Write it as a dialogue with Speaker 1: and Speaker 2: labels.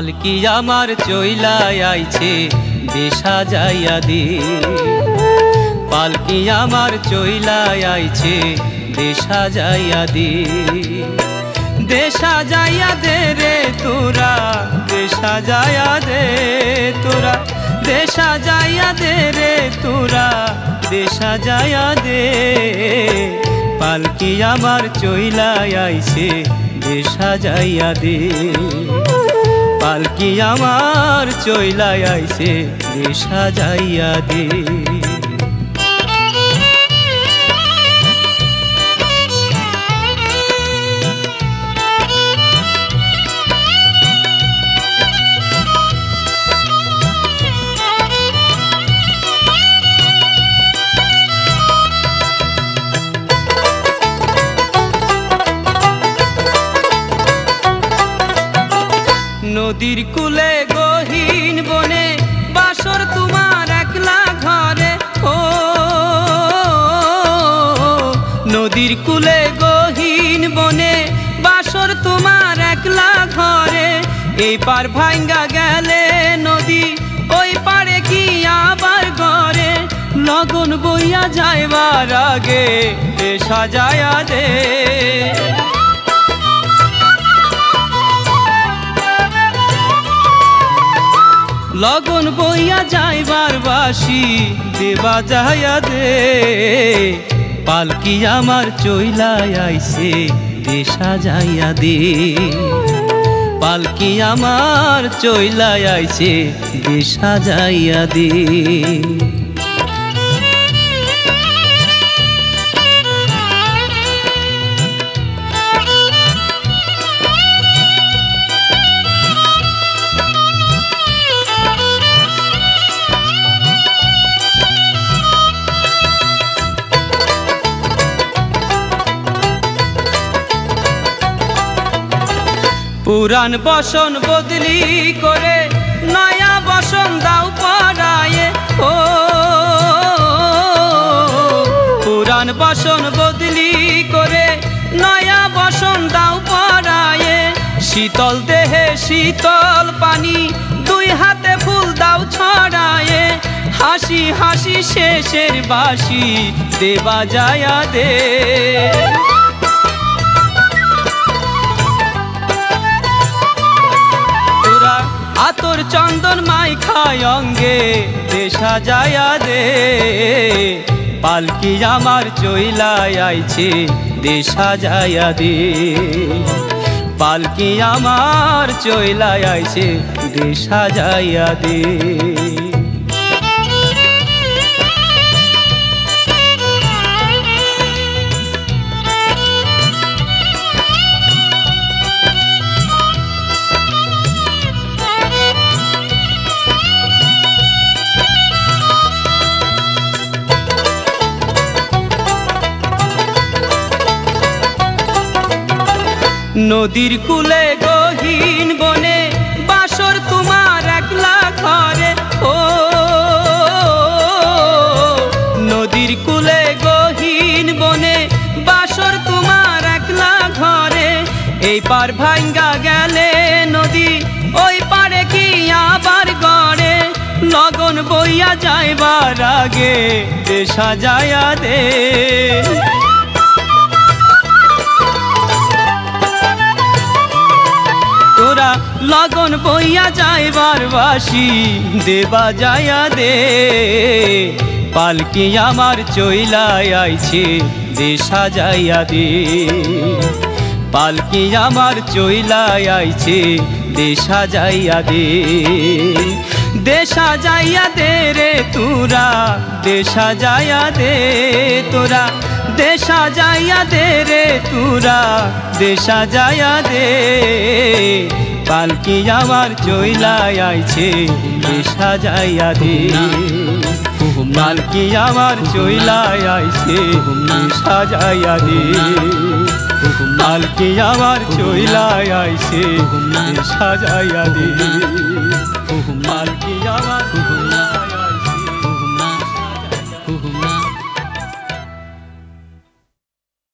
Speaker 1: পালকি আমার চইলা আইছে দেশা যাইয়া দে, পালকি আমার চইলা আইছে দেশা যাইয়া দে, দেশা যাইয়া দে রে তোরা, দেশা যাইয়া দে তোরা, দেশা যাইয়া দে রে তোরা, দেশা যাইয়া দে। পালকি আমার চইলা আইছে দেশা যাইয়া দে, পালকি আমার চইলা আইছে দেশা যাইয়া দে। নদীর কূলে গহীন বনে বাসর তোমার একলা ঘরে, ও নদীর কূলে গহীন বনে বাসর তোমার একলা ঘরে। এই পার ভাঙ্গা গেলে নদী ওই পারে কি আবার ঘরে, লগন বইয়া যাইবার আগে দেশা যাইয়া দে। লগন বইয়া যাইবার বাসি দেবা যাইয়া দে, পালকি আমার চইলা আইছে দেশা যাইয়া দে, পালকি আমার চইলা আইছে দেশা যাইয়া দে। পুরান বসন বদলি করে নয়া বসন দাও পরায়ে, ও পুরান বসন বদলি করে নয়া বসন দাও পরায়ে। শীতল দেহে শীতল পানি দুই হাতে ফুল দাও ছড়ায়ে, হাসি হাসি শেষের বাসি দেবা যায়া দে। আতর চন্দন মাই খায় অঙ্গে দেশা যাইয়া দে, পালকি আমার চইলা আইছে দেশা যাইয়া দে, পালকি আমার চইলা আইছে দেশা যাইয়া দে। নদীর কূলে গহীন বনে বাসর তোমার একলা ঘরে, ও নদীর কূলে গহীন বনে বাসর তোমার একলা ঘরে। এই পার ভাঙ্গা গেলে নদী ওই পারে কি আবার গড়ে, লগন বইয়া যাইবার আগে দেশা যাইয়া দে। লগন বইয়া যাইবার বাসি দেবা যাইয়া দে, পালকি আমার চইলা আইছে দেশা যাইয়া দে, পালকি আমার চইলা আইছে দেশা যাইয়া দে, দেশা যাইয়া দে রে তোরা, দেশা যাইয়া দে তোরা, দেশা যাইয়া দে রে তোরা, দেশা যাইয়া দে। পালকি আমার চইলা আইছে দেশা যাইয়া দে, পালকি আমার চইলা আইছে দেশা যাইয়া দে, পালকি আমার চইলা আইছে দেশা যাইয়া দে, পালকি